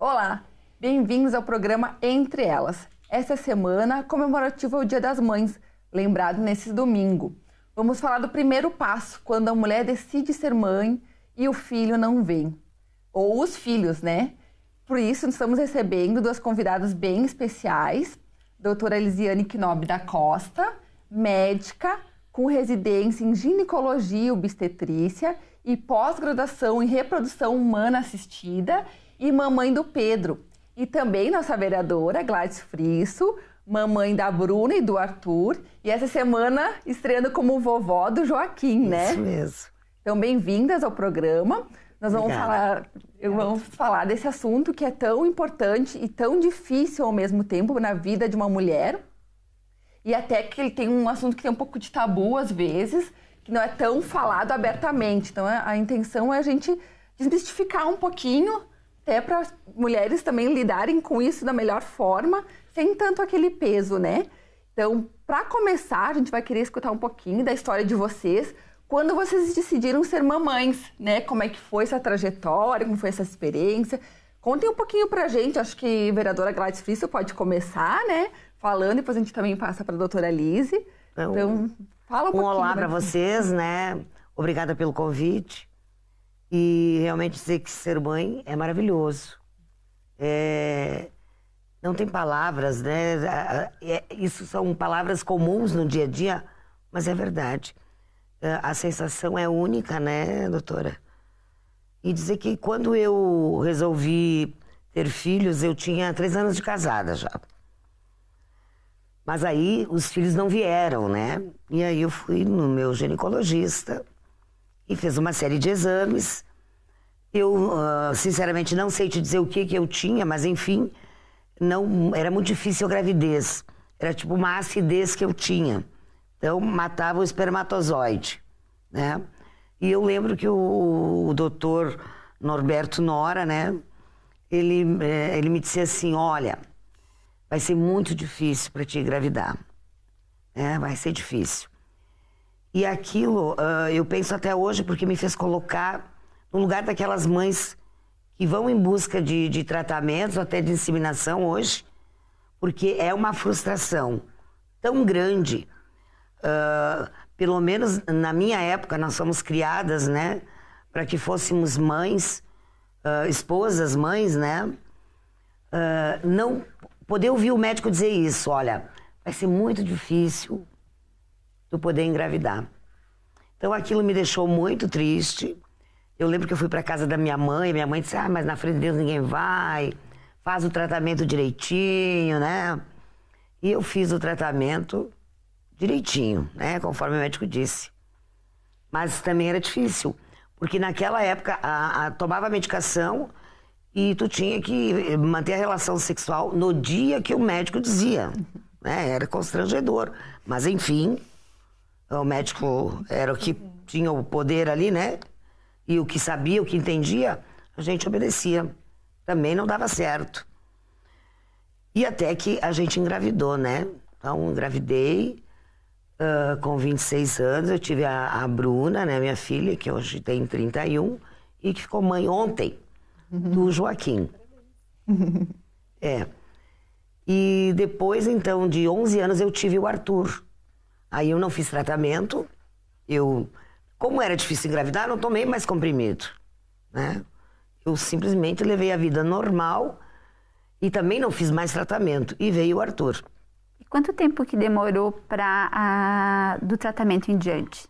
Olá, bem-vindos ao programa Entre Elas. Essa semana comemorativa ao Dia das Mães, lembrado nesse domingo. Vamos falar do primeiro passo, quando a mulher decide ser mãe e o filho não vem. Ou os filhos, né? Por isso, estamos recebendo duas convidadas bem especiais. Doutora Elisiane Knob da Costa, médica com residência em ginecologia e obstetrícia e pós-graduação em reprodução humana assistida e mamãe do Pedro. E também nossa vereadora Gladys Frisso, mamãe da Bruna e do Arthur. E essa semana estreando como vovó do Joaquim, né? Isso mesmo. Então, bem-vindas ao programa. Nós vamos falar desse assunto que é tão importante e tão difícil ao mesmo tempo na vida de uma mulher. E até que ele tem um assunto que tem um pouco de tabu às vezes, que não é tão falado abertamente. Então, a intenção é a gente desmistificar um pouquinho, até para as mulheres também lidarem com isso da melhor forma, sem tanto aquele peso, né? Então, para começar, a gente vai querer escutar um pouquinho da história de vocês, quando vocês decidiram ser mamães, né? Como é que foi essa trajetória, como foi essa experiência? Contem um pouquinho pra gente, acho que a vereadora Gladys Frisso pode começar, né? Falando, depois a gente também passa para a doutora Lise. Então, fala um pouquinho. Olá para vocês, né? Obrigada pelo convite. E realmente dizer que ser mãe é maravilhoso. Não tem palavras, né? Isso são palavras comuns no dia a dia, mas é verdade. A sensação é única, né, doutora? E dizer que quando eu resolvi ter filhos, eu tinha 3 anos de casada já. Mas aí os filhos não vieram, né? E aí eu fui no meu ginecologista e fez uma série de exames. Eu, sinceramente, não sei te dizer o que eu tinha, mas enfim, não, era muito difícil a gravidez. Era tipo uma acidez que eu tinha. Então, matava o espermatozoide, né? E eu lembro que o doutor Norberto Nora, né? Ele me disse assim, olha, vai ser muito difícil para te engravidar. Vai ser difícil. E aquilo, eu penso até hoje, porque me fez colocar no lugar daquelas mães que vão em busca de tratamentos, até de inseminação hoje, porque é uma frustração tão grande. Pelo menos na minha época, nós fomos criadas, né, para que fôssemos mães, esposas, mães, né, não poder ouvir o médico dizer isso, olha, vai ser muito difícil tu poder engravidar. Então aquilo me deixou muito triste. Eu lembro que eu fui para casa da minha mãe disse, mas na frente de Deus ninguém vai, faz o tratamento direitinho, né, e eu fiz o tratamento direitinho, né? Conforme o médico disse. Mas também era difícil, porque naquela época tomava medicação e tu tinha que manter a relação sexual no dia que o médico dizia, né? Era constrangedor. Mas enfim, o médico era o que tinha o poder ali, né? E o que sabia, o que entendia, a gente obedecia. Também não dava certo. E até que a gente engravidou, né? Então, engravidei. Com 26 anos, eu tive a Bruna, né, minha filha, que hoje tem 31, e que ficou mãe ontem, do Joaquim. E depois, então, de 11 anos, eu tive o Arthur. Aí eu não fiz tratamento, como era difícil engravidar, não tomei mais comprimido, né? Eu simplesmente levei a vida normal e também não fiz mais tratamento, e veio o Arthur. Quanto tempo que demorou do tratamento em diante?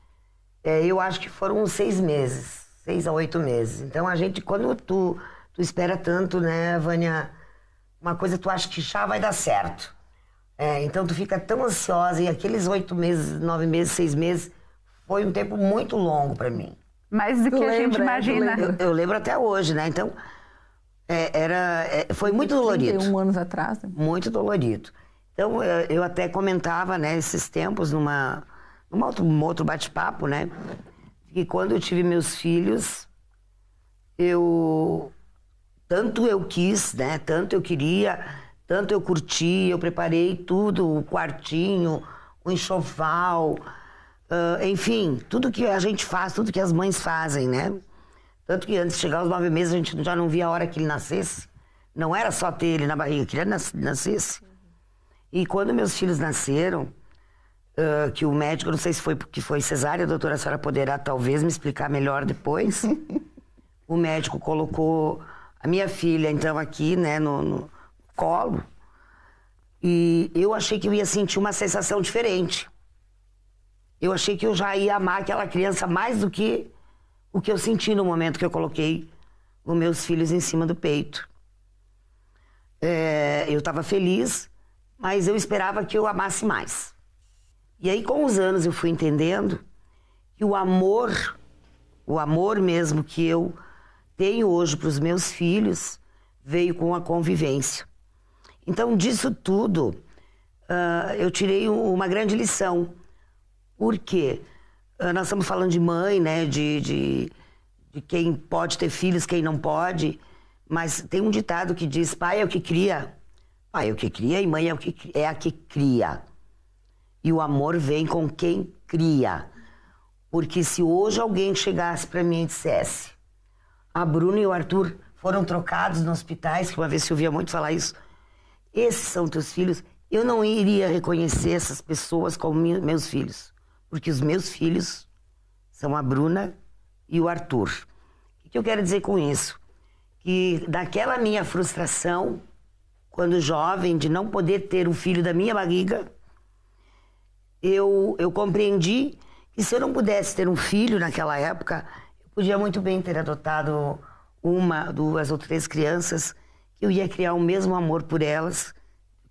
Eu acho que foram uns 6 meses, 6 a 8 meses. Então a gente, quando tu espera tanto, né, Vânia, uma coisa tu acha que já vai dar certo. Então tu fica tão ansiosa, e aqueles 8 meses, 9 meses, 6 meses, foi um tempo muito longo para mim. Mais do que a gente imagina. Eu lembro até hoje, né, então foi muito dolorido. 31 anos atrás. Né? Muito dolorido. Então, eu até comentava, né, esses tempos, num outro bate-papo, né, que quando eu tive meus filhos, tanto eu quis, né, tanto eu queria, tanto eu curti, eu preparei tudo, o quartinho, o enxoval, enfim, tudo que a gente faz, tudo que as mães fazem, né. Tanto que antes de chegar aos 9 meses, a gente já não via a hora que ele nascesse, Não era só ter ele na barriga, eu queria nascesse. E quando meus filhos nasceram, que o médico, não sei se foi porque foi cesárea, doutora, a senhora poderá talvez me explicar melhor depois. O médico colocou a minha filha, então, aqui, né, no colo. E eu achei que eu ia sentir uma sensação diferente. Eu achei que eu já ia amar aquela criança mais do que o que eu senti no momento que eu coloquei os meus filhos em cima do peito. Eu estava feliz, mas eu esperava que eu amasse mais. E aí, com os anos, eu fui entendendo que o amor mesmo que eu tenho hoje para os meus filhos, veio com a convivência. Então, disso tudo, eu tirei uma grande lição. Por quê? Nós estamos falando de mãe, né? De quem pode ter filhos, quem não pode. Mas tem um ditado que diz, pai é o que cria. Pai é o que cria e mãe é a que cria. E o amor vem com quem cria. Porque se hoje alguém chegasse para mim e dissesse, a Bruna e o Arthur foram trocados nos hospitais, que uma vez se ouvia muito falar isso, esses são teus filhos, eu não iria reconhecer essas pessoas como meus filhos. Porque os meus filhos são a Bruna e o Arthur. O que eu quero dizer com isso? Que daquela minha frustração, quando jovem, de não poder ter um filho da minha barriga, eu compreendi que se eu não pudesse ter um filho naquela época, eu podia muito bem ter adotado 1, 2 ou 3 crianças, que eu ia criar o mesmo amor por elas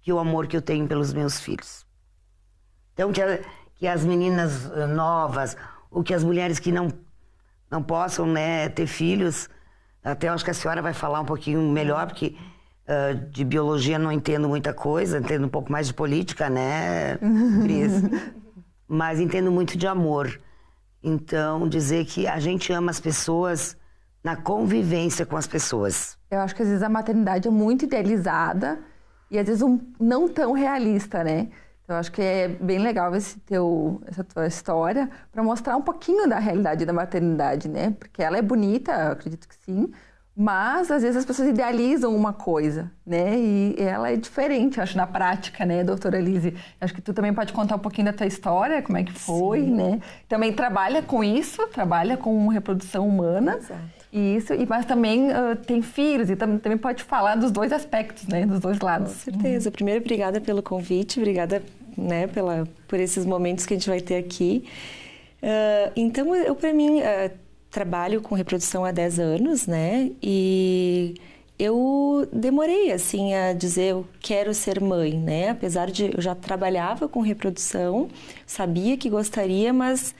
que o amor que eu tenho pelos meus filhos. Então, que as meninas novas, ou que as mulheres que não possam, né, ter filhos, até acho que a senhora vai falar um pouquinho melhor, porque de biologia não entendo muita coisa, entendo um pouco mais de política, né, Cris? Mas entendo muito de amor. Então, dizer que a gente ama as pessoas na convivência com as pessoas. Eu acho que às vezes a maternidade é muito idealizada e às vezes não tão realista, né? Então, eu acho que é bem legal essa tua história para mostrar um pouquinho da realidade da maternidade, né? Porque ela é bonita, eu acredito que sim, mas às vezes as pessoas idealizam uma coisa, né? E ela é diferente, acho, na prática, né, doutora Lise? Acho que tu também pode contar um pouquinho da tua história, como é que foi, sim, né? Também trabalha com isso, trabalha com reprodução humana. Exato. Isso, mas também tem filhos e também pode falar dos 2 aspectos, né? Dos 2 lados. Com certeza. Primeiro, obrigada pelo convite, obrigada, né, por esses momentos que a gente vai ter aqui. Então, eu, para mim, trabalho com reprodução há 10 anos, né? E eu demorei, assim, a dizer eu quero ser mãe, né? Apesar de eu já trabalhava com reprodução, sabia que gostaria, mas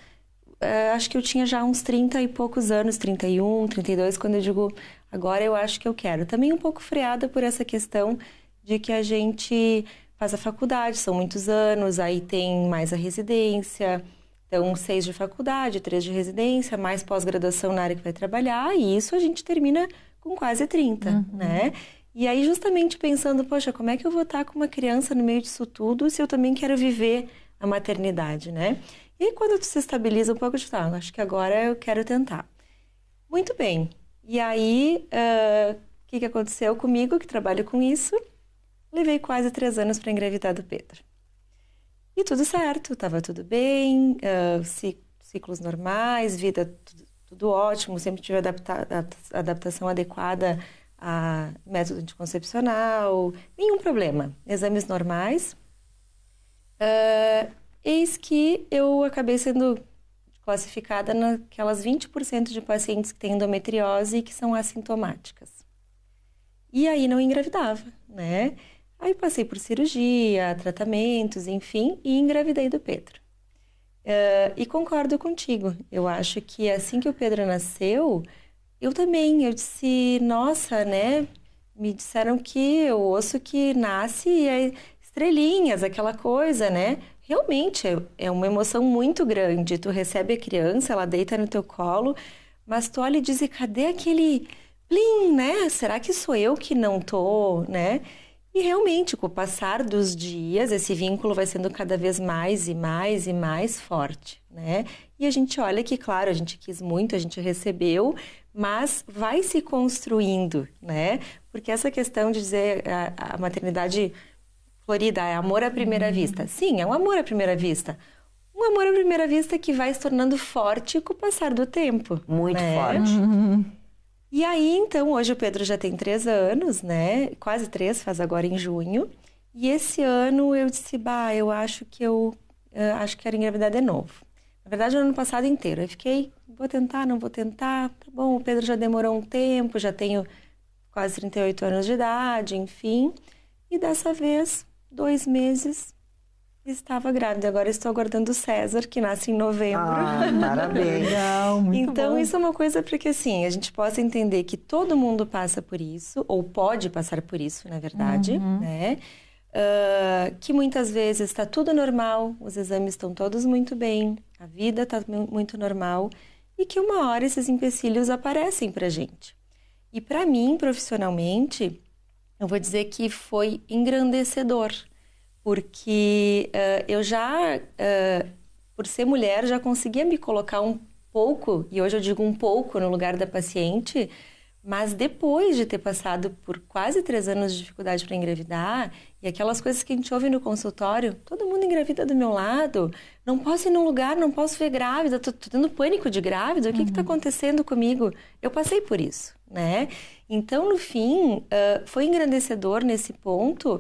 acho que eu tinha já uns 30 e poucos anos, 31, 32, quando eu digo, agora eu acho que eu quero. Também um pouco freada por essa questão de que a gente faz a faculdade, são muitos anos, aí tem mais a residência, então 6 de faculdade, 3 de residência, mais pós-graduação na área que vai trabalhar, e isso a gente termina com quase 30, né? E aí justamente pensando, poxa, como é que eu vou estar com uma criança no meio disso tudo se eu também quero viver a maternidade, né? E quando tu se estabiliza um pouco, acho que agora eu quero tentar. Muito bem. E aí, o que aconteceu comigo, que trabalho com isso? Levei quase 3 anos para engravidar do Pedro. E tudo certo, estava tudo bem, ciclos normais, vida tudo ótimo, sempre tive adaptação adequada a método anticoncepcional, nenhum problema, exames normais. Eis que eu acabei sendo classificada naquelas 20% de pacientes que têm endometriose e que são assintomáticas. E aí não engravidava, né? Aí passei por cirurgia, tratamentos, enfim, e engravidei do Pedro. E concordo contigo. Eu acho que assim que o Pedro nasceu, eu disse, nossa, né? Me disseram que o osso que nasce é estrelinhas, aquela coisa, né? Realmente, é uma emoção muito grande. Tu recebe a criança, ela deita no teu colo, mas tu olha e diz, cadê aquele plim, né? Será que sou eu que não tô, né? E realmente, com o passar dos dias, esse vínculo vai sendo cada vez mais e mais e mais forte, né? E a gente olha que, claro, a gente quis muito, a gente recebeu, mas vai se construindo, né? Porque essa questão de dizer a maternidade florida é amor à primeira vista. Sim, é um amor à primeira vista. Um amor à primeira vista que vai se tornando forte com o passar do tempo. Muito né? forte. E aí, então, hoje o Pedro já tem 3 anos, né? Quase 3, faz agora em junho. E esse ano eu disse, eu acho que acho que quero engravidar de novo. Na verdade, no ano passado inteiro. Eu fiquei, vou tentar, não vou tentar. Tá bom, o Pedro já demorou um tempo, já tenho quase 38 anos de idade, enfim. E dessa vez, 2 meses, estava grávida. Agora estou aguardando o César, que nasce em novembro. Parabéns. Legal, muito Então, bom. isso é uma coisa para que, assim, a gente possa entender que todo mundo passa por isso, ou pode passar por isso, na verdade, né? Que muitas vezes está tudo normal, os exames estão todos muito bem, a vida está muito normal, e que uma hora esses empecilhos aparecem pra gente. E para mim, profissionalmente, eu vou dizer que foi engrandecedor, porque eu já, por ser mulher, já conseguia me colocar um pouco, e hoje eu digo um pouco, no lugar da paciente, mas depois de ter passado por quase 3 anos de dificuldade para engravidar, e aquelas coisas que a gente ouve no consultório, todo mundo engravida do meu lado, não posso ir num lugar, não posso ver grávida, tô tendo pânico de grávida, o que está acontecendo comigo? Eu passei por isso, né? Então, no fim, foi engrandecedor nesse ponto,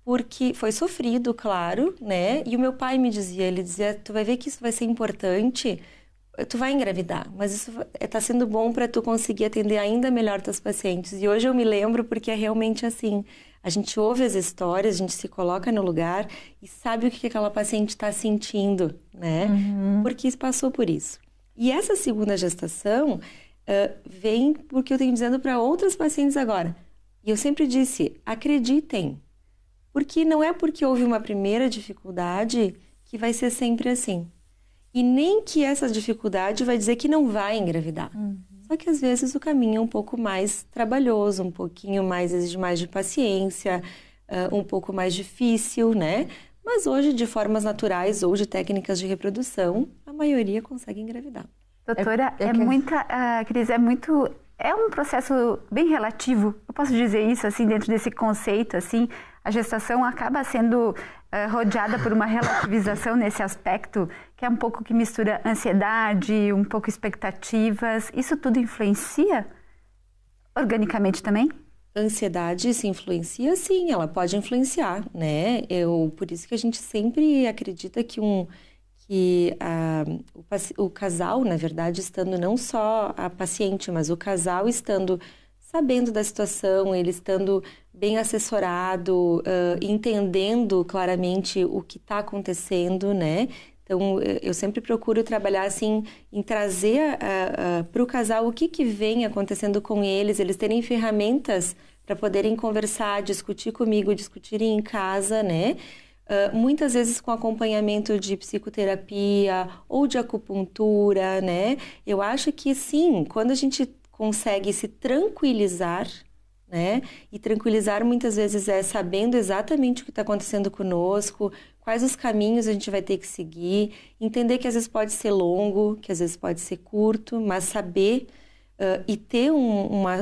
porque foi sofrido, claro, né? E o meu pai me dizia, ele dizia, tu vai ver que isso vai ser importante, tu vai engravidar, mas isso está sendo bom para tu conseguir atender ainda melhor teus pacientes. E hoje eu me lembro porque é realmente assim, a gente ouve as histórias, a gente se coloca no lugar e sabe o que aquela paciente está sentindo, né? Porque passou por isso. E essa segunda gestação vem porque eu tenho dizendo para outras pacientes agora. E eu sempre disse, acreditem, porque não é porque houve uma primeira dificuldade que vai ser sempre assim. E nem que essa dificuldade vai dizer que não vai engravidar. Só que às vezes o caminho é um pouco mais trabalhoso, um pouquinho mais, exige mais de paciência, um pouco mais difícil, né? Mas hoje, de formas naturais ou de técnicas de reprodução, a maioria consegue engravidar. Doutora, Cris, é um processo bem relativo. Eu posso dizer isso, assim, dentro desse conceito, assim, a gestação acaba sendo rodeada por uma relativização nesse aspecto, que é um pouco que mistura ansiedade, um pouco expectativas. Isso tudo influencia organicamente também? Ansiedade se influencia? Sim, ela pode influenciar, né? Por isso que a gente sempre acredita que o casal, na verdade, estando não só a paciente, mas o casal estando sabendo da situação, ele estando bem assessorado, entendendo claramente o que está acontecendo, né? Então, eu sempre procuro trabalhar assim, em trazer para o casal o que vem acontecendo com eles terem ferramentas para poderem conversar, discutir comigo, discutirem em casa, né? Muitas vezes com acompanhamento de psicoterapia ou de acupuntura, né? Eu acho que sim, quando a gente consegue se tranquilizar, né? E tranquilizar muitas vezes é sabendo exatamente o que está acontecendo conosco, quais os caminhos a gente vai ter que seguir, entender que às vezes pode ser longo, que às vezes pode ser curto, mas saber e ter uma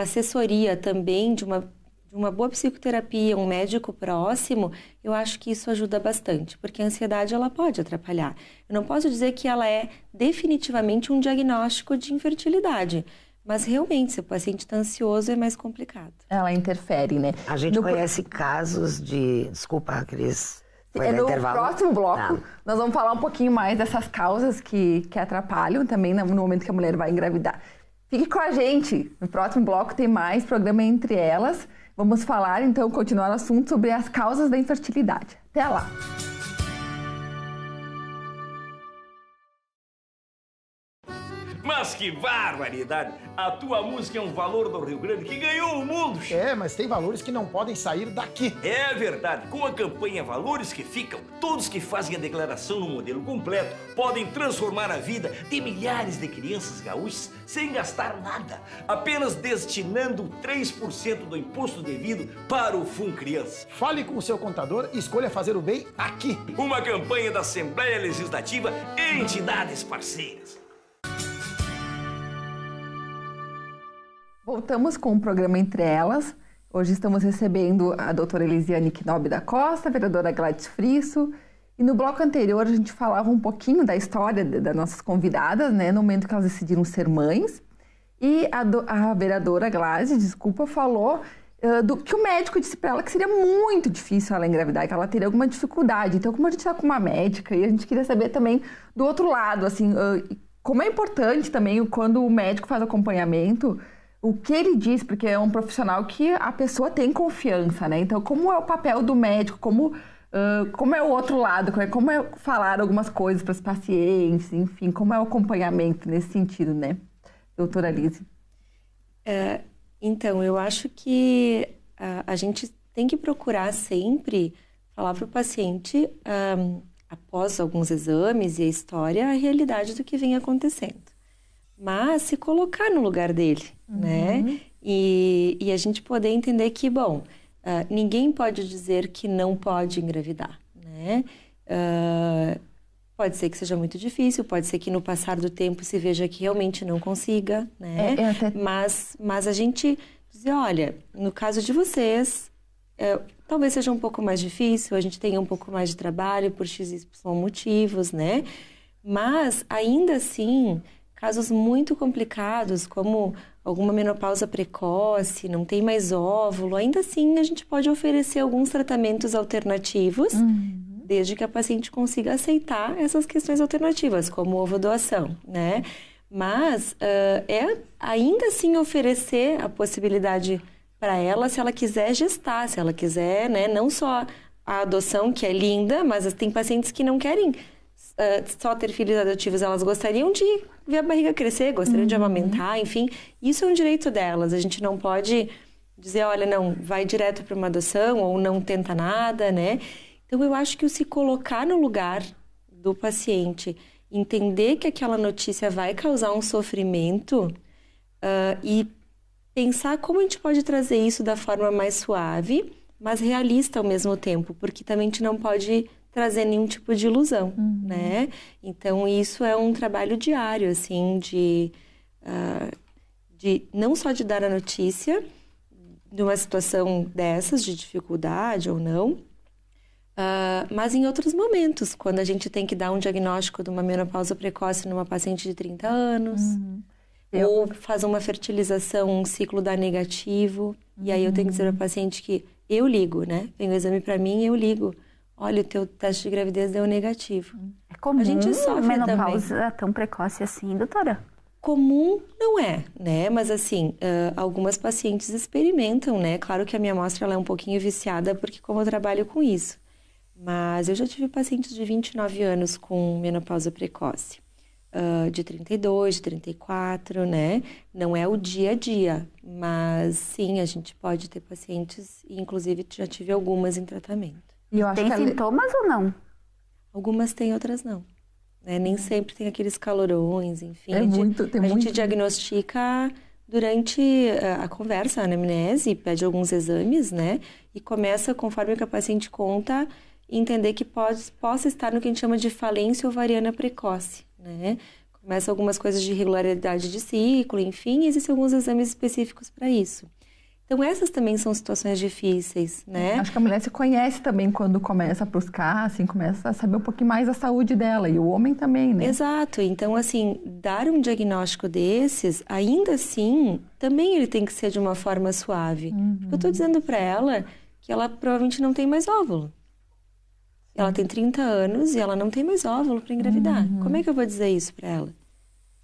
assessoria também de uma boa psicoterapia, um médico próximo, eu acho que isso ajuda bastante, porque a ansiedade ela pode atrapalhar. Eu não posso dizer que ela é definitivamente um diagnóstico de infertilidade, mas realmente, se o paciente está ansioso, é mais complicado. Ela interfere, né? A gente conhece casos de... Desculpa, Cris. No próximo bloco, nós vamos falar um pouquinho mais dessas causas que atrapalham também no momento que a mulher vai engravidar. Fique com a gente. No próximo bloco tem mais programa Entre Elas. Vamos falar, então, continuar o assunto sobre as causas da infertilidade. Até lá! Mas Mas que barbaridade! A tua música é um valor do Rio Grande que ganhou o mundo. Mas tem valores que não podem sair daqui. É verdade. Com a campanha Valores que Ficam, todos que fazem a declaração no modelo completo podem transformar a vida de milhares de crianças gaúchas sem gastar nada, apenas destinando 3% do imposto devido para o FUNCriança. Fale com o seu contador e escolha fazer o bem aqui. Uma campanha da Assembleia Legislativa e entidades parceiras. Voltamos com o programa Entre Elas. Hoje estamos recebendo a doutora Elisiane Knob da Costa, a vereadora Gladys Frisso. E no bloco anterior a gente falava um pouquinho da história das nossas convidadas, né? No momento que elas decidiram ser mães. E a vereadora Gladys, falou que o médico disse para ela que seria muito difícil ela engravidar, que ela teria alguma dificuldade. Então, como a gente está com uma médica, e a gente queria saber também do outro lado, assim, como é importante também quando o médico faz acompanhamento, o que ele diz, porque é um profissional que a pessoa tem confiança, né? Então, como é o papel do médico, como é o outro lado, como é falar algumas coisas para os pacientes, enfim, como é o acompanhamento nesse sentido, né? Doutora Lise. Então, eu acho que a gente tem que procurar sempre falar para o paciente, após alguns exames e a história, a realidade do que vem acontecendo. Mas se colocar no lugar dele, né? E a gente poder entender que, ninguém pode dizer que não pode engravidar, né? Pode ser que seja muito difícil, pode ser que no passar do tempo se veja que realmente não consiga, né? Mas a gente dizer, olha, no caso de vocês, talvez seja um pouco mais difícil, a gente tenha um pouco mais de trabalho por XY motivos, né? Mas, ainda assim, casos muito complicados, como alguma menopausa precoce, não tem mais óvulo, ainda assim a gente pode oferecer alguns tratamentos alternativos, desde que a paciente consiga aceitar essas questões alternativas, como ovodoação, né? Mas ainda assim oferecer a possibilidade para ela, se ela quiser gestar, se ela quiser, né? Não só a adoção, que é linda, mas tem pacientes que não querem só ter filhos adotivos, elas gostariam de ver a barriga crescer, gostariam de amamentar, enfim. Isso é um direito delas. A gente não pode dizer, olha, não, vai direto para uma adoção ou não tenta nada, né? Então, eu acho que o se colocar no lugar do paciente, entender que aquela notícia vai causar um sofrimento e pensar como a gente pode trazer isso da forma mais suave, mas realista ao mesmo tempo, porque também a gente não pode trazer nenhum tipo de ilusão, né? Então, isso é um trabalho diário, assim, de não só de dar a notícia de uma situação dessas, de dificuldade ou não, mas em outros momentos, quando a gente tem que dar um diagnóstico de uma menopausa precoce numa paciente de 30 anos, ou fazer uma fertilização, um ciclo dar negativo, e aí eu tenho que dizer para a paciente que eu ligo, né? Vem o exame para mim e eu ligo. Olha, o teu teste de gravidez deu negativo. É comum a gente sofre menopausa também. Tão precoce assim, doutora? Comum não é, né? Mas assim, algumas pacientes experimentam, né? Claro que a minha amostra ela é um pouquinho viciada, porque como eu trabalho com isso. Mas eu já tive pacientes de 29 anos com menopausa precoce. De 32, de 34, né? Não é o dia a dia, mas sim, a gente pode ter pacientes, e inclusive já tive algumas em tratamento. E eu acho tem sintomas ou não? Algumas têm, outras não. Né? Nem sempre tem aqueles calorões, enfim. A gente diagnostica durante a conversa, a anamnese, pede alguns exames, né? E começa, conforme o que a paciente conta, entender que possa estar no que a gente chama de falência ovariana precoce, né? Começa algumas coisas de irregularidade de ciclo, enfim, existem alguns exames específicos para isso. Então, essas também são situações difíceis, né? Acho que a mulher se conhece também quando começa a buscar, assim, começa a saber um pouquinho mais da saúde dela, e o homem também, né? Exato. Então, assim, dar um diagnóstico desses, ainda assim, também ele tem que ser de uma forma suave. Porque eu estou dizendo para ela que ela provavelmente não tem mais óvulo. Ela tem 30 anos e ela não tem mais óvulo para engravidar. Como é que eu vou dizer isso para ela?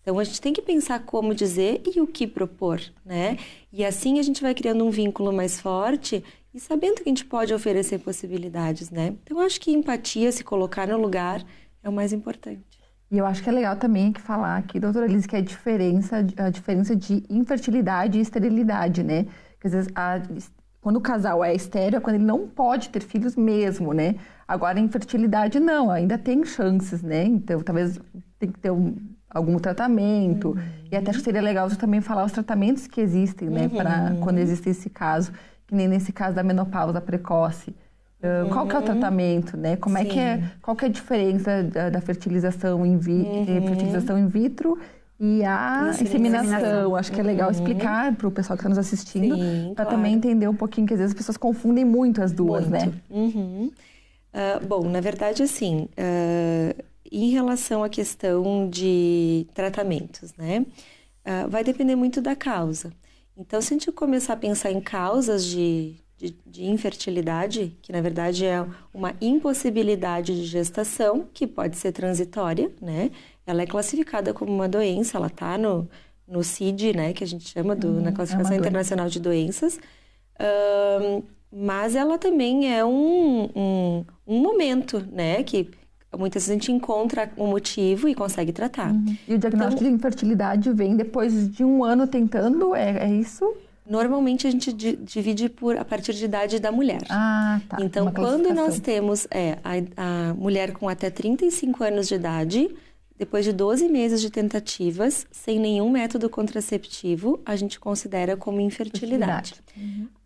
Então, a gente tem que pensar como dizer e o que propor, né? E assim a gente vai criando um vínculo mais forte e sabendo que a gente pode oferecer possibilidades, né? Então, eu acho que empatia, se colocar no lugar, é o mais importante. E eu acho que é legal também falar aqui, doutora Liz, que é a diferença de infertilidade e esterilidade, né? Que às vezes, quando o casal é estéril, é quando ele não pode ter filhos mesmo, né? Agora, a infertilidade não, ainda tem chances, né? Então, talvez tem que ter algum tratamento. E até acho que seria legal você também falar os tratamentos que existem, né? Para quando existe esse caso, que nem nesse caso da menopausa precoce. Qual que é o tratamento, né? Qual que é a diferença da fertilização in vitro e a inseminação? Acho que é legal explicar para o pessoal que está nos assistindo, para também entender um pouquinho, que às vezes as pessoas confundem muito as duas, né? Bom, na verdade, assim, em relação à questão de tratamentos, né? Vai depender muito da causa. Então, se a gente começar a pensar em causas de infertilidade, que na verdade é uma impossibilidade de gestação, que pode ser transitória, né? Ela é classificada como uma doença, ela está no CID, né? Que a gente chama na Classificação Internacional de Doenças. Mas ela também é um momento, né? Que muitas vezes a gente encontra um motivo e consegue tratar. E o diagnóstico de infertilidade vem depois de um ano tentando, é isso? Normalmente a gente divide a partir de idade da mulher. Tá. Então, quando nós temos a mulher com até 35 anos de idade, depois de 12 meses de tentativas, sem nenhum método contraceptivo, a gente considera como infertilidade.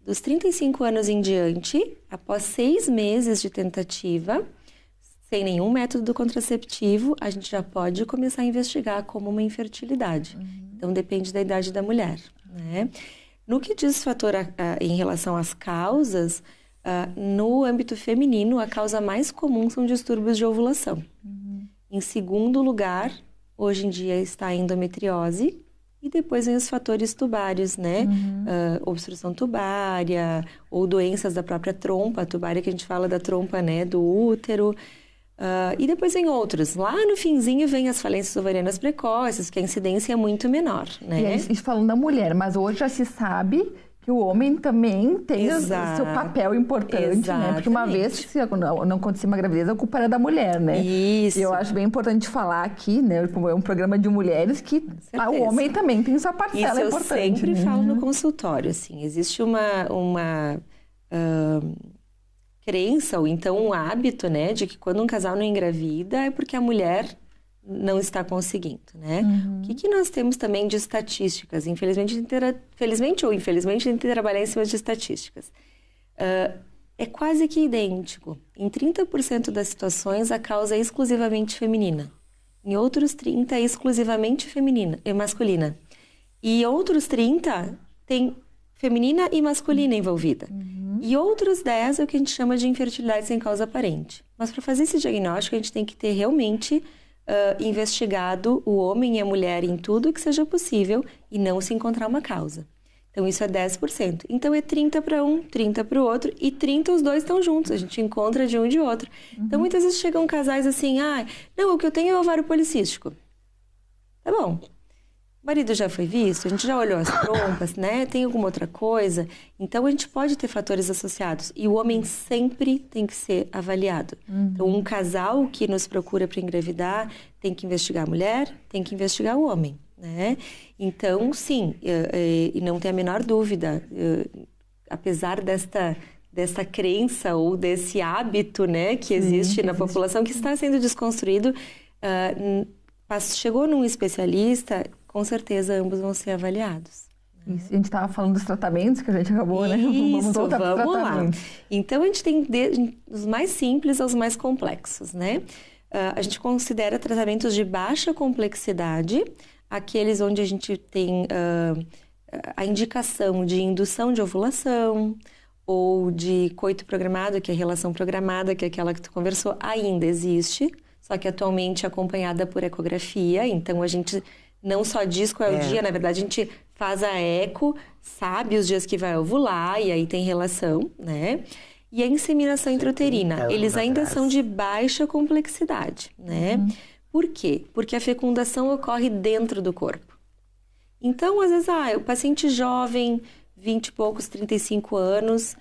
Dos 35 anos em diante, após 6 meses de tentativa, sem nenhum método contraceptivo, a gente já pode começar a investigar como uma infertilidade. Então, depende da idade da mulher, né? No que diz fator em relação às causas, no âmbito feminino, a causa mais comum são distúrbios de ovulação. Em segundo lugar, hoje em dia está a endometriose e depois vem os fatores tubários, né? Obstrução tubária ou doenças da própria trompa tubária, que a gente fala da trompa, né, do útero. E depois vem outros. Lá no finzinho vem as falências ovarianas precoces, que a incidência é muito menor, né? E é isso falando da mulher, mas hoje já se sabe que o homem também tem o seu papel importante, né? Porque uma vez, se não acontecer uma gravidez, a culpa era da mulher, né? Isso. E eu acho bem importante falar aqui, né? Como é um programa de mulheres, que o homem também tem sua parcela importante. Eu sempre falo no consultório, assim, existe uma crença, ou então um hábito, né, de que quando um casal não engravida é porque a mulher não está conseguindo, né? O que nós temos também de estatísticas? Felizmente ou infelizmente, a gente tem que trabalhar em cima de estatísticas. É quase que idêntico. Em 30% das situações, a causa é exclusivamente feminina. Em outros 30% é exclusivamente masculina. E outros 30% tem feminina e masculina envolvida. E outros 10% é o que a gente chama de infertilidade sem causa aparente. Mas para fazer esse diagnóstico, a gente tem que ter realmente investigado o homem e a mulher em tudo que seja possível e não se encontrar uma causa. Então, isso é 10%. Então, é 30% para um, 30% para o outro e 30% os dois estão juntos. A gente encontra de um e de outro. Então, muitas vezes chegam casais assim, não, o que eu tenho é ovário policístico. Tá bom. O marido já foi visto, a gente já olhou as trompas, né? Tem alguma outra coisa? Então, a gente pode ter fatores associados. E o homem sempre tem que ser avaliado. Então, um casal que nos procura para engravidar tem que investigar a mulher, tem que investigar o homem, né? Então, sim, e não tem a menor dúvida, apesar desta crença ou desse hábito, né, que existe na população, que está sendo desconstruído, chegou num especialista, com certeza ambos vão ser avaliados. Isso, a gente estava falando dos tratamentos que a gente acabou, né? Vamos lá. Então, a gente tem os mais simples aos mais complexos, né? A gente considera tratamentos de baixa complexidade, aqueles onde a gente tem a indicação de indução de ovulação ou de coito programado, que é a relação programada, que é aquela que tu conversou, ainda existe, só que atualmente acompanhada por ecografia. Então, a gente não só diz qual é o dia, na verdade, a gente faz a eco, sabe os dias que vai ovular, e aí tem relação, né? E a inseminação intrauterina, eles ainda são de baixa complexidade, né? Por quê? Porque a fecundação ocorre dentro do corpo. Então, às vezes, o paciente jovem, 20 e poucos, 35 anos,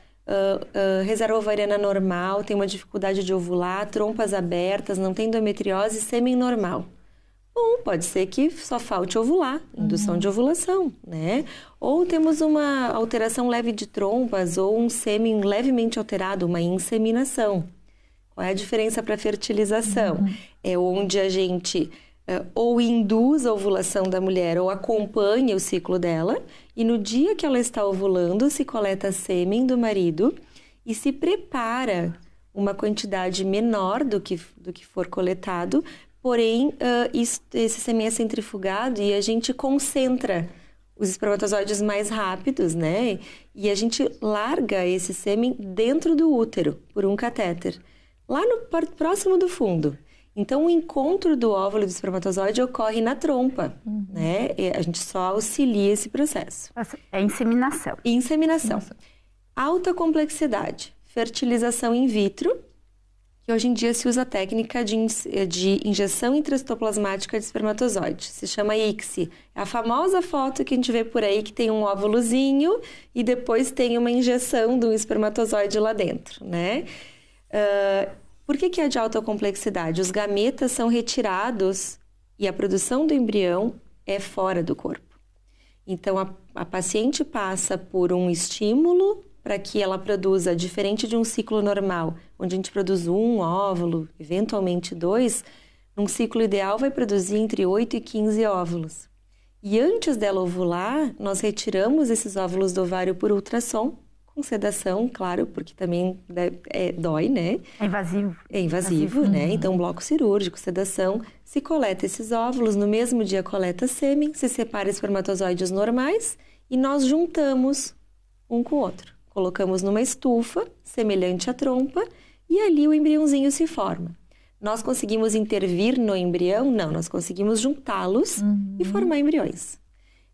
reserva ovariana normal, tem uma dificuldade de ovular, trompas abertas, não tem endometriose, sêmen normal. Ou pode ser que só falte ovular, indução de ovulação, né? Ou temos uma alteração leve de trompas ou um sêmen levemente alterado, uma inseminação. Qual é a diferença para fertilização? É onde a gente ou induz a ovulação da mulher ou acompanha o ciclo dela, e no dia que ela está ovulando, se coleta sêmen do marido e se prepara uma quantidade menor do que for coletado, porém, esse sêmen é centrifugado e a gente concentra os espermatozoides mais rápidos, né? E a gente larga esse sêmen dentro do útero por um catéter, lá no próximo do fundo. Então, o encontro do óvulo e do espermatozoide ocorre na trompa, né? E a gente só auxilia esse processo. É inseminação. Inseminação. Alta complexidade. Fertilização in vitro, que hoje em dia se usa a técnica de injeção intracitoplasmática de espermatozoide. Se chama ICSI. É a famosa foto que a gente vê por aí que tem um óvulozinho e depois tem uma injeção de um espermatozoide lá dentro, né? Por que é de alta complexidade? Os gametas são retirados e a produção do embrião é fora do corpo. Então, a paciente passa por um estímulo para que ela produza, diferente de um ciclo normal, onde a gente produz um óvulo, eventualmente 2, num ciclo ideal vai produzir entre 8 e 15 óvulos. E antes dela ovular, nós retiramos esses óvulos do ovário por ultrassom, com sedação, claro, porque também dói, né? É invasivo. É invasivo, né? Então, bloco cirúrgico, sedação. Se coleta esses óvulos, no mesmo dia coleta sêmen, se separa espermatozoides normais e nós juntamos um com o outro. Colocamos numa estufa, semelhante à trompa, e ali o embriãozinho se forma. Nós conseguimos intervir no embrião? Não, nós conseguimos juntá-los e formar embriões.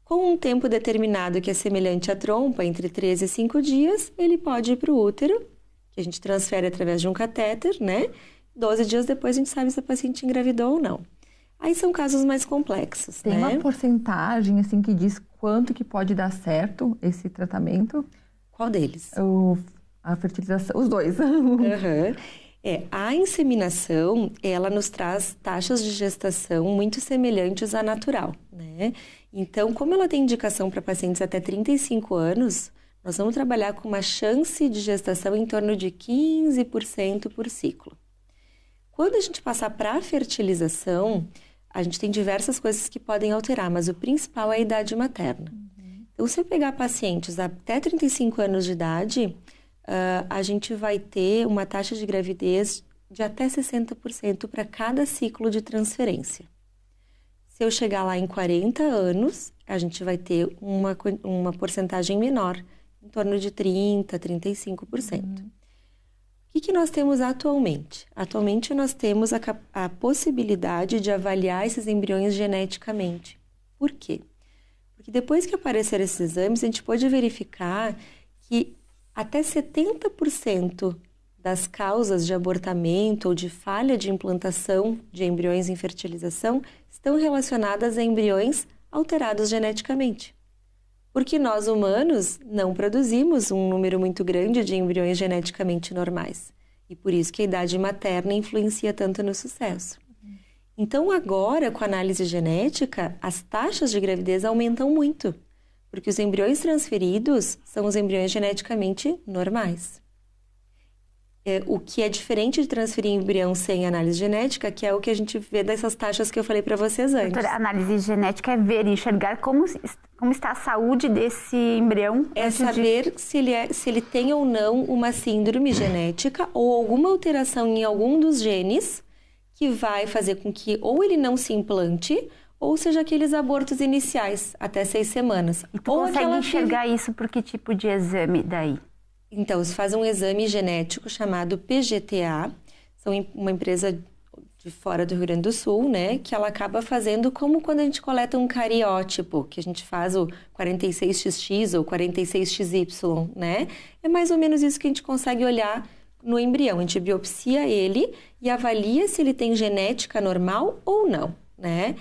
Com um tempo determinado que é semelhante à trompa, entre 3 e 5 dias, ele pode ir para o útero, que a gente transfere através de um catéter, né? 12 dias depois a gente sabe se a paciente engravidou ou não. Aí são casos mais complexos, Tem uma porcentagem, assim, que diz quanto que pode dar certo esse tratamento? Qual deles? A fertilização, os dois. A inseminação, ela nos traz taxas de gestação muito semelhantes à natural, né? Então, como ela tem indicação para pacientes até 35 anos, nós vamos trabalhar com uma chance de gestação em torno de 15% por ciclo. Quando a gente passar para a fertilização, a gente tem diversas coisas que podem alterar, mas o principal é a idade materna. Então, se eu pegar pacientes até 35 anos de idade, a gente vai ter uma taxa de gravidez de até 60% para cada ciclo de transferência. Se eu chegar lá em 40 anos, a gente vai ter uma porcentagem menor, em torno de 30%, 35%. O que nós temos atualmente? Atualmente, nós temos a possibilidade de avaliar esses embriões geneticamente. Por quê? Porque depois que apareceram esses exames, a gente pode verificar que até 70% das causas de abortamento ou de falha de implantação de embriões em fertilização estão relacionadas a embriões alterados geneticamente. Porque nós, humanos, não produzimos um número muito grande de embriões geneticamente normais. E por isso que a idade materna influencia tanto no sucesso. Então, agora, com a análise genética, as taxas de gravidez aumentam muito. Porque os embriões transferidos são os embriões geneticamente normais. O que é diferente de transferir embrião sem análise genética, que é o que a gente vê dessas taxas que eu falei para vocês antes. Doutora, a análise genética é ver e enxergar como está a saúde desse embrião. É saber se ele tem ou não uma síndrome genética ou alguma alteração em algum dos genes que vai fazer com que ou ele não se implante, ou seja, aqueles abortos iniciais, até 6 semanas. E tu consegue enxergar isso por que tipo de exame daí? Então, se faz um exame genético chamado PGTA, são uma empresa de fora do Rio Grande do Sul, né, que ela acaba fazendo como quando a gente coleta um cariótipo, que a gente faz o 46XX ou 46XY, né? É mais ou menos isso que a gente consegue olhar no embrião. A gente biopsia ele e avalia se ele tem genética normal ou não, né?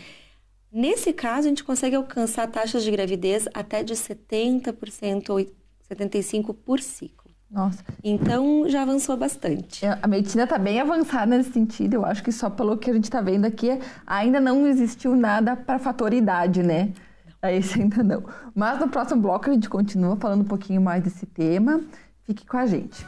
Nesse caso, a gente consegue alcançar taxas de gravidez até de 70% ou 75% por ciclo. Nossa. Então, já avançou bastante. A medicina está bem avançada nesse sentido. Eu acho que só pelo que a gente está vendo aqui, ainda não existiu nada para fator idade, né? Esse ainda não. Mas no próximo bloco a gente continua falando um pouquinho mais desse tema. Fique com a gente.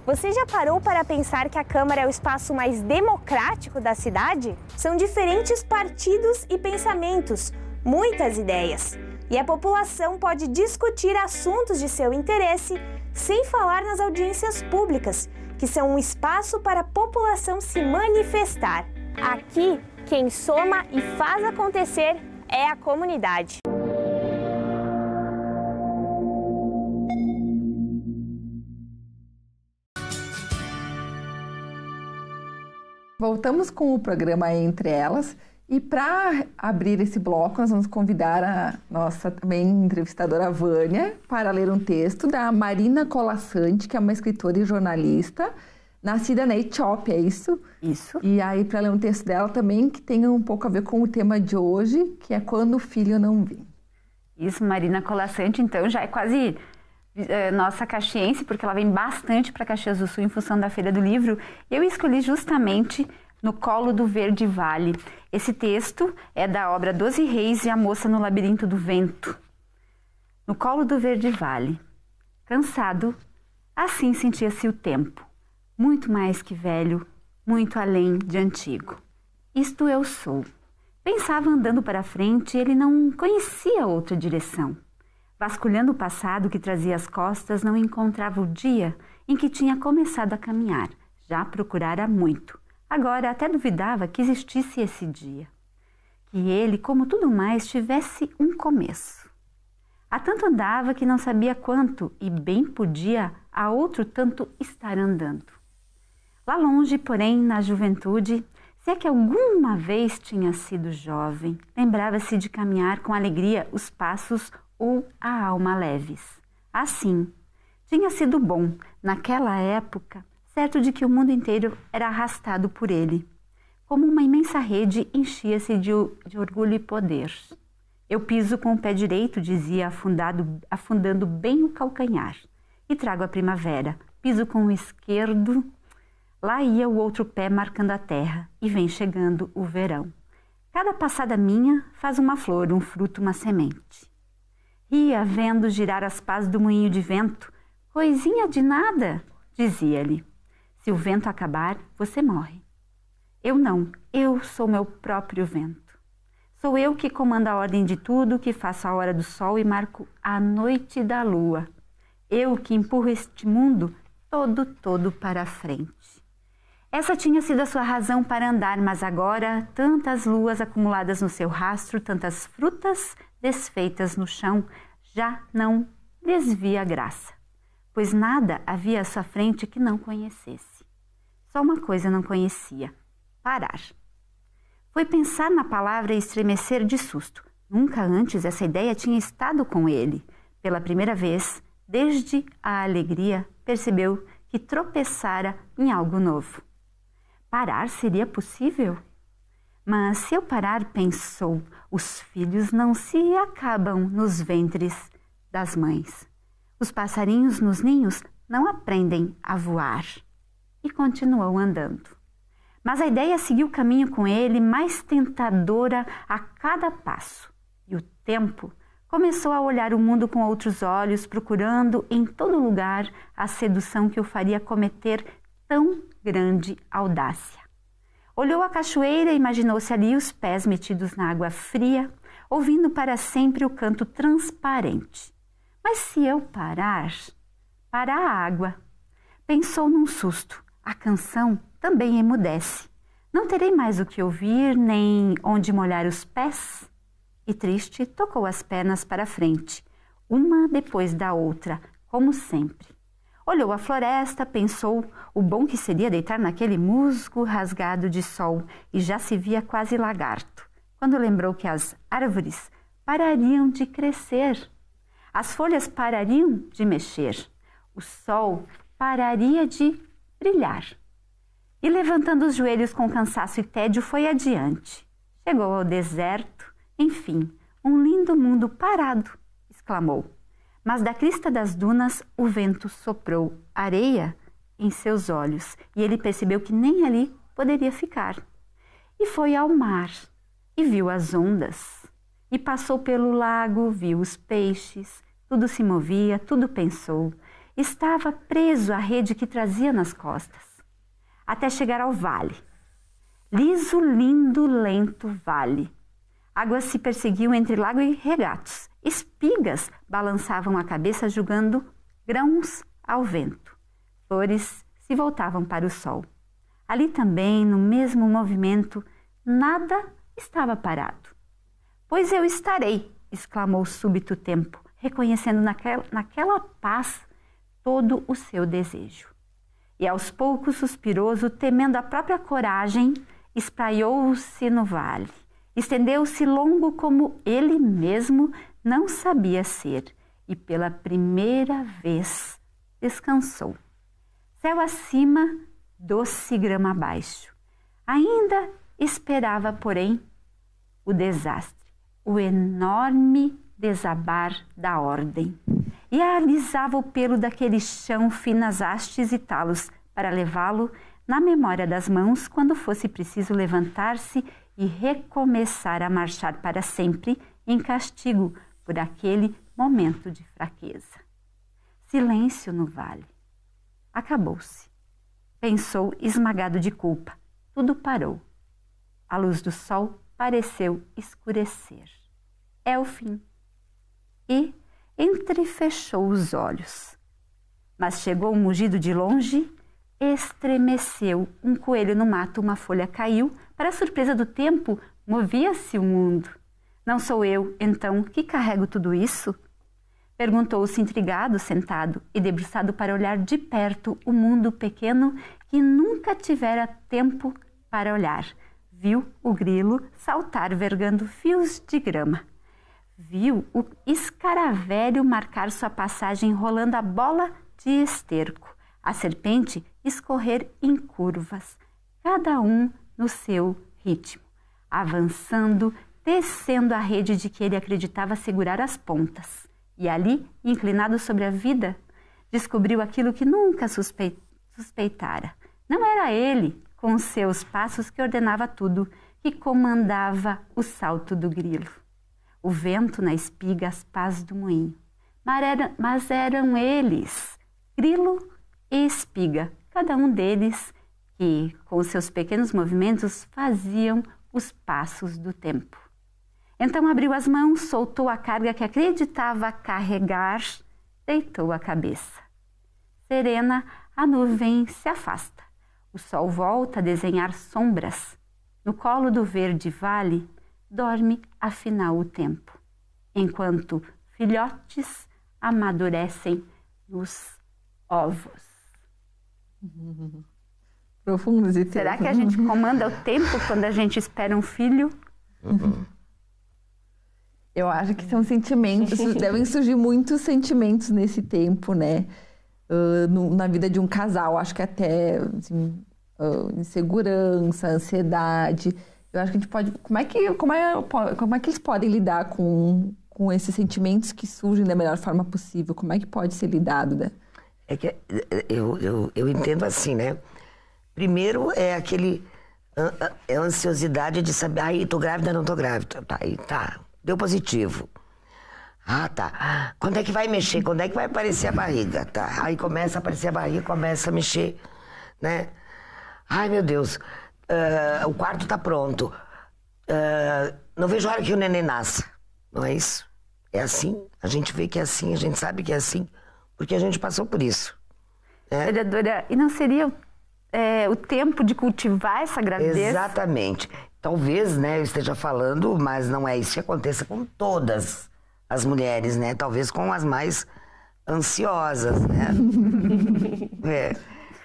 Você já parou para pensar que a Câmara é o espaço mais democrático da cidade? São diferentes partidos e pensamentos, muitas ideias. E a população pode discutir assuntos de seu interesse sem falar nas audiências públicas, que são um espaço para a população se manifestar. Aqui, quem soma e faz acontecer é a comunidade. Voltamos com o programa Entre Elas e para abrir esse bloco nós vamos convidar a nossa também entrevistadora Vânia para ler um texto da Marina Colasanti, que é uma escritora e jornalista nascida na Etiópia, é isso? Isso. E aí para ler um texto dela também que tenha um pouco a ver com o tema de hoje, que é Quando o Filho Não Vem. Isso, Marina Colasanti, então já é quase nossa caxiense, porque ela vem bastante para Caxias do Sul em função da Feira do Livro. Eu escolhi justamente No Colo do Verde Vale. Esse texto é da obra 12 Reis e a Moça no Labirinto do Vento. No colo do Verde Vale, cansado, assim sentia-se o tempo, muito mais que velho, muito além de antigo. Isto eu sou. Pensava andando para frente, ele não conhecia outra direção. Vasculhando o passado que trazia às costas, não encontrava o dia em que tinha começado a caminhar. Já procurara muito. Agora até duvidava que existisse esse dia. Que ele, como tudo mais, tivesse um começo. Há tanto andava que não sabia quanto, e bem podia a outro tanto estar andando. Lá longe, porém, na juventude, se é que alguma vez tinha sido jovem, lembrava-se de caminhar com alegria os passos ou a alma leves. Assim, tinha sido bom, naquela época, certo de que o mundo inteiro era arrastado por ele. Como uma imensa rede, enchia-se de orgulho e poder. Eu piso com o pé direito, dizia, afundando bem o calcanhar, e trago a primavera. Piso com o esquerdo, lá ia o outro pé marcando a terra, e vem chegando o verão. Cada passada minha faz uma flor, um fruto, uma semente. Ria vendo girar as pás do moinho de vento. Coisinha de nada, dizia-lhe. Se o vento acabar, você morre. Eu não, eu sou meu próprio vento. Sou eu que comando a ordem de tudo, que faço a hora do sol e marco a noite da lua. Eu que empurro este mundo todo para a frente. Essa tinha sido a sua razão para andar, mas agora tantas luas acumuladas no seu rastro, tantas frutas desfeitas no chão, já não desvia a graça, pois nada havia à sua frente que não conhecesse. Só uma coisa não conhecia: parar. Foi pensar na palavra e estremecer de susto. Nunca antes essa ideia tinha estado com ele. Pela primeira vez, desde a alegria, percebeu que tropeçara em algo novo. Parar seria possível? Mas se eu parar, pensou, os filhos não se acabam nos ventres das mães. Os passarinhos nos ninhos não aprendem a voar. E continuou andando. Mas a ideia seguiu o caminho com ele, mais tentadora a cada passo. E o tempo começou a olhar o mundo com outros olhos, procurando em todo lugar a sedução que o faria cometer tão grande audácia. Olhou a cachoeira e imaginou-se ali os pés metidos na água fria, ouvindo para sempre o canto transparente. Mas se eu parar a água. Pensou num susto. A canção também emudece. Não terei mais o que ouvir, nem onde molhar os pés. E triste, tocou as pernas para frente, uma depois da outra, como sempre. Olhou a floresta, pensou o bom que seria deitar naquele musgo rasgado de sol, e já se via quase lagarto, quando lembrou que as árvores parariam de crescer, as folhas parariam de mexer, o sol pararia de brilhar. E levantando os joelhos com cansaço e tédio, foi adiante. Chegou ao deserto, enfim, Um lindo mundo parado, exclamou. Mas da crista das dunas o vento soprou areia em seus olhos e ele percebeu que nem ali poderia ficar. E foi ao mar e viu as ondas. E passou pelo lago, viu os peixes, tudo se movia, tudo pensou. Estava preso à rede que trazia nas costas, até chegar ao vale. Liso, lindo, lento vale. Águas se perseguiam entre lago e regatos. Espigas balançavam a cabeça jogando grãos ao vento. Flores se voltavam para o sol. Ali também, no mesmo movimento, nada estava parado. Pois eu estarei, exclamou súbito o tempo, reconhecendo naquela paz todo o seu desejo. E aos poucos, suspiroso, temendo a própria coragem, espraiou-se no vale. Estendeu-se longo como ele mesmo não sabia ser, e pela primeira vez descansou. Céu acima, doce grama abaixo. Ainda esperava, porém, o desastre, o enorme desabar da ordem. E alisava o pelo daquele chão finas hastes e talos para levá-lo na memória das mãos quando fosse preciso levantar-se e recomeçar a marchar para sempre em castigo por aquele momento de fraqueza. Silêncio no vale. Acabou-se. Pensou esmagado de culpa. Tudo parou. A luz do sol pareceu escurecer. É o fim. E entrefechou os olhos. Mas chegou um mugido de longe, estremeceu um coelho no mato, uma folha caiu. Para a surpresa do tempo, movia-se o mundo. Não sou eu, então, que carrego tudo isso? Perguntou-se intrigado, sentado e debruçado para olhar de perto o mundo pequeno que nunca tivera tempo para olhar. Viu o grilo saltar vergando fios de grama. Viu o escaravelho marcar sua passagem rolando a bola de esterco. A serpente escorrer em curvas, cada um no seu ritmo, avançando, tecendo a rede de que ele acreditava segurar as pontas. E ali, inclinado sobre a vida, descobriu aquilo que nunca suspeitara. Não era ele, com os seus passos, que ordenava tudo, que comandava o salto do grilo. O vento na espiga, as pás do moinho. Mas eram eles, grilo e espiga, cada um deles que, com seus pequenos movimentos, faziam os passos do tempo. Então abriu as mãos, soltou a carga que acreditava carregar, deitou a cabeça. Serena, a nuvem se afasta. O sol volta a desenhar sombras. No colo do verde vale, dorme afinal o tempo, enquanto filhotes amadurecem nos ovos. Profundo, Zita. Será que a gente comanda o tempo quando a gente espera um filho? Eu acho que são sentimentos, devem surgir muitos sentimentos nesse tempo, né? Na vida de um casal, acho que até assim, insegurança, ansiedade. Eu acho que a gente pode... Como é que eles podem lidar com esses sentimentos que surgem da melhor forma possível? Como é que pode ser lidado, né? É que eu entendo assim, né? Primeiro é a ansiosidade de saber, ai, tô grávida, não tô grávida. Tá, deu positivo. Ah, tá. Quando é que vai mexer? Quando é que vai aparecer a barriga? Tá. Aí começa a aparecer a barriga, começa a mexer, né? Ai, meu Deus, o quarto tá pronto. Não vejo a hora que o neném nasça. Não é isso? É assim, a gente vê que é assim, a gente sabe que é assim, porque a gente passou por isso. Né? Vereadora, e não seria o tempo de cultivar essa gravidez? Exatamente. Talvez, né, eu esteja falando, mas não é isso que aconteça com todas as mulheres, né? Talvez com as mais ansiosas, né?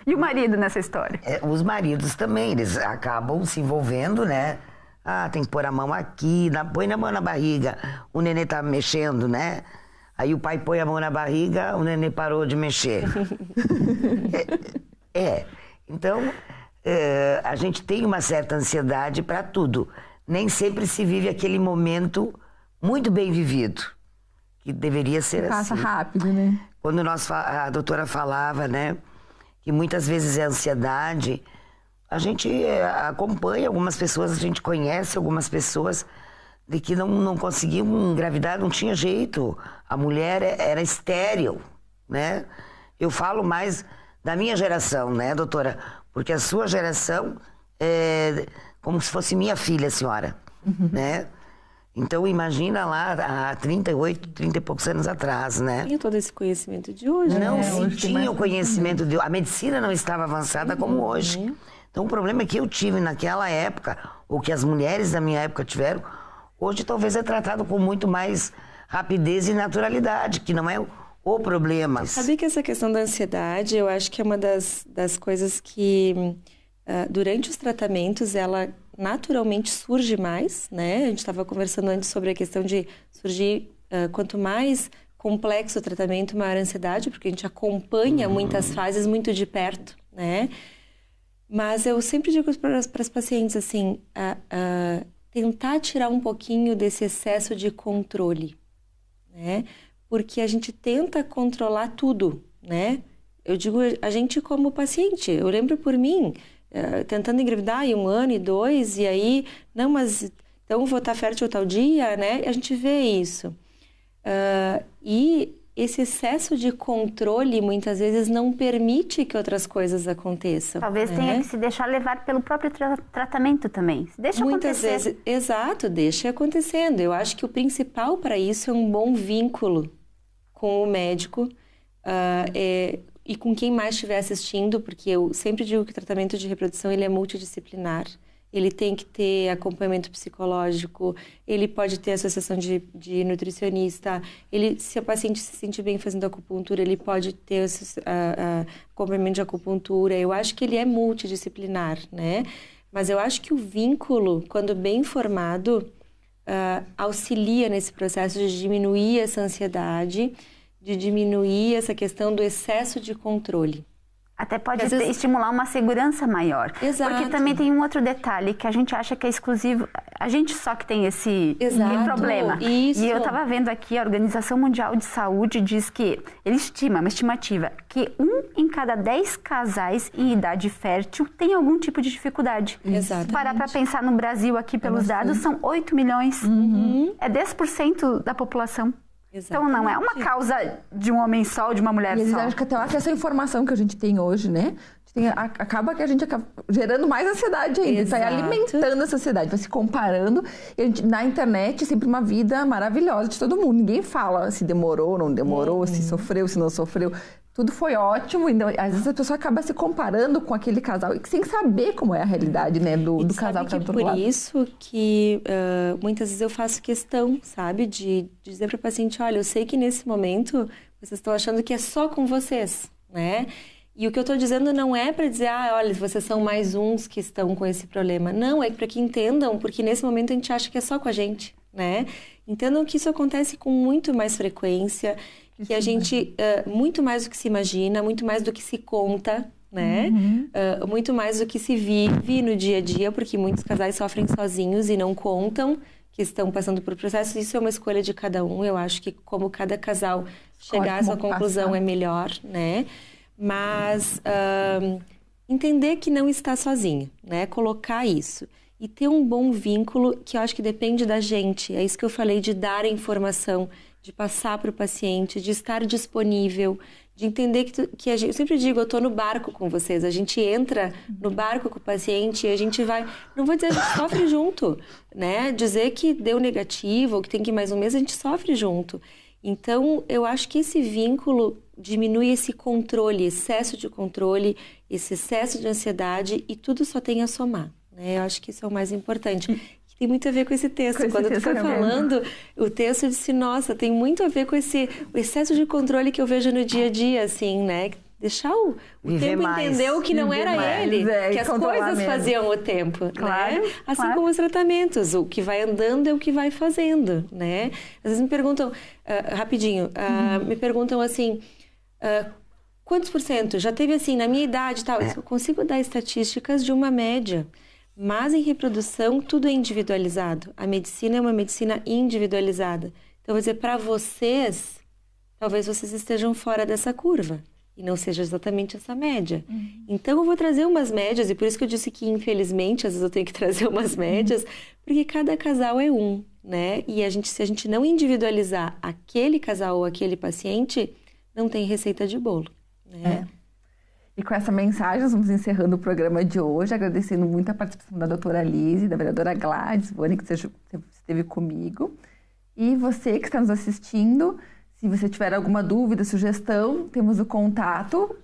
E o marido nessa história? Os maridos também, eles acabam se envolvendo, né? Ah, tem que pôr a mão aqui, põe na mão na barriga, o nenê tá mexendo, né? Aí o pai põe a mão na barriga, o nenê parou de mexer. Então, a gente tem uma certa ansiedade para tudo. Nem sempre se vive aquele momento muito bem vivido, que deveria ser Passa assim. rápido, né? Quando a doutora falava, né, que muitas vezes é ansiedade, a gente acompanha algumas pessoas, a gente conhece algumas pessoas de que não conseguiam engravidar, não tinha jeito. A mulher era estéril, né? Eu falo mais da minha geração, né, doutora? Porque a sua geração é como se fosse minha filha, senhora, né? Então, imagina lá há 30 e poucos anos atrás, né? Tinha todo esse conhecimento de hoje. Não se hoje tem mais tinha o conhecimento a medicina não estava avançada como hoje. Então, o problema que eu tive naquela época, ou que as mulheres da minha época tiveram, hoje talvez é tratado com muito mais rapidez e naturalidade, que não é o problema. Sabia que essa questão da ansiedade, eu acho que é uma das coisas que, durante os tratamentos, ela naturalmente surge mais, né? A gente estava conversando antes sobre a questão de surgir, quanto mais complexo o tratamento, maior a ansiedade, porque a gente acompanha muitas fases muito de perto, né? Mas eu sempre digo para as pacientes, assim, tentar tirar um pouquinho desse excesso de controle, né? Porque a gente tenta controlar tudo, né? Eu digo a gente como paciente. Eu lembro por mim, tentando engravidar em 1 ano e 2, e aí, não, mas então vou estar fértil tal dia, né? A gente vê isso. E esse excesso de controle, muitas vezes, não permite que outras coisas aconteçam. Talvez tenha que se deixar levar pelo próprio tratamento também. Deixa muitas acontecer. Vezes, exato, deixa acontecendo. Eu acho que o principal para isso é um bom vínculo com o médico e com quem mais estiver assistindo, porque eu sempre digo que o tratamento de reprodução ele é multidisciplinar. Ele tem que ter acompanhamento psicológico, ele pode ter associação de nutricionista, se o paciente se sentir bem fazendo acupuntura, ele pode ter acompanhamento de acupuntura. Eu acho que ele é multidisciplinar, né? Mas eu acho que o vínculo, quando bem formado, auxilia nesse processo de diminuir essa ansiedade, de diminuir essa questão do excesso de controle. Até pode estimular uma segurança maior. Exato. Porque também tem um outro detalhe que a gente acha que é exclusivo. A gente só que tem esse problema. Isso. E eu estava vendo aqui, a Organização Mundial de Saúde diz que, ele estima, uma estimativa, que 1 em cada 10 casais em idade fértil tem algum tipo de dificuldade. Exato. Se parar para pensar no Brasil aqui pelos dados, são 8 milhões. É 10% da população. Exatamente. Então, não é uma causa de um homem só ou de uma mulher só. E eles só. acham que até essa informação que a gente tem hoje, né? Acaba que a gente acaba gerando mais ansiedade ainda. Está alimentando essa ansiedade, vai se comparando. E na internet, sempre uma vida maravilhosa de todo mundo. Ninguém fala se demorou, não demorou, se sofreu, se não sofreu. Tudo foi ótimo. Então, às vezes a pessoa acaba se comparando com aquele casal sem saber como é a realidade, né, do casal que está do outro lado. Por isso que muitas vezes eu faço questão, sabe, de dizer para o paciente, olha, eu sei que nesse momento vocês estão achando que é só com vocês, né? E o que eu estou dizendo não é para dizer, olha, vocês são mais uns que estão com esse problema. Não, é para que entendam, porque nesse momento a gente acha que é só com a gente, né? Entendam que isso acontece com muito mais frequência, que a gente, muito mais do que se imagina, muito mais do que se conta, né? Muito mais do que se vive no dia a dia, porque muitos casais sofrem sozinhos e não contam que estão passando por processo. Isso é uma escolha de cada um. Eu acho que como cada casal chegar a essa conclusão é melhor, né? Mas entender que não está sozinho, né? Colocar isso. E ter um bom vínculo, que eu acho que depende da gente. É isso que eu falei, de dar a informação, de passar para o paciente, de estar disponível, de entender que a gente... Eu sempre digo, eu estou no barco com vocês. A gente entra no barco com o paciente e a gente vai... Não vou dizer, a gente sofre junto, né? Dizer que deu negativo ou que tem que ir mais um mês, a gente sofre junto. Então, eu acho que esse vínculo diminui esse controle, excesso de controle, esse excesso de ansiedade e tudo só tem a somar, né? Eu acho que isso é o mais importante. Que tem muito a ver com esse texto. Quando tu foi falando, o texto disse, nossa, tem muito a ver com o excesso de controle que eu vejo no dia a dia, assim, né? Deixar o tempo entender o que não era ele, que as coisas faziam o tempo, né? Assim como os tratamentos, o que vai andando é o que vai fazendo, né? Às vezes me perguntam, rapidinho, me perguntam assim, quantos por cento? Já teve assim, na minha idade e tal? Eu consigo dar estatísticas de uma média, Mas em reprodução, tudo é individualizado. A medicina é uma medicina individualizada. Então, vou dizer, para vocês, talvez vocês estejam fora dessa curva. E não seja exatamente essa média. Então, eu vou trazer umas médias, e por isso que eu disse que, infelizmente, às vezes eu tenho que trazer umas médias, porque cada casal é um, né? E se a gente não individualizar aquele casal ou aquele paciente, não tem receita de bolo, né? E com essa mensagem, nós vamos encerrando o programa de hoje, agradecendo muito a participação da doutora Lise, da vereadora Gladys Vani, que esteve comigo. E você que está nos assistindo, se você tiver alguma dúvida, sugestão, temos o contato,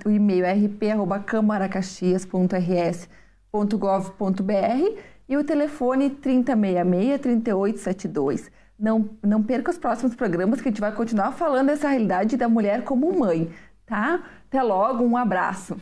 o e-mail é rp@camaracaxias.rs.gov.br e o telefone 3066-3872. Não perca os próximos programas, que a gente vai continuar falando dessa realidade da mulher como mãe, tá? Até logo, um abraço.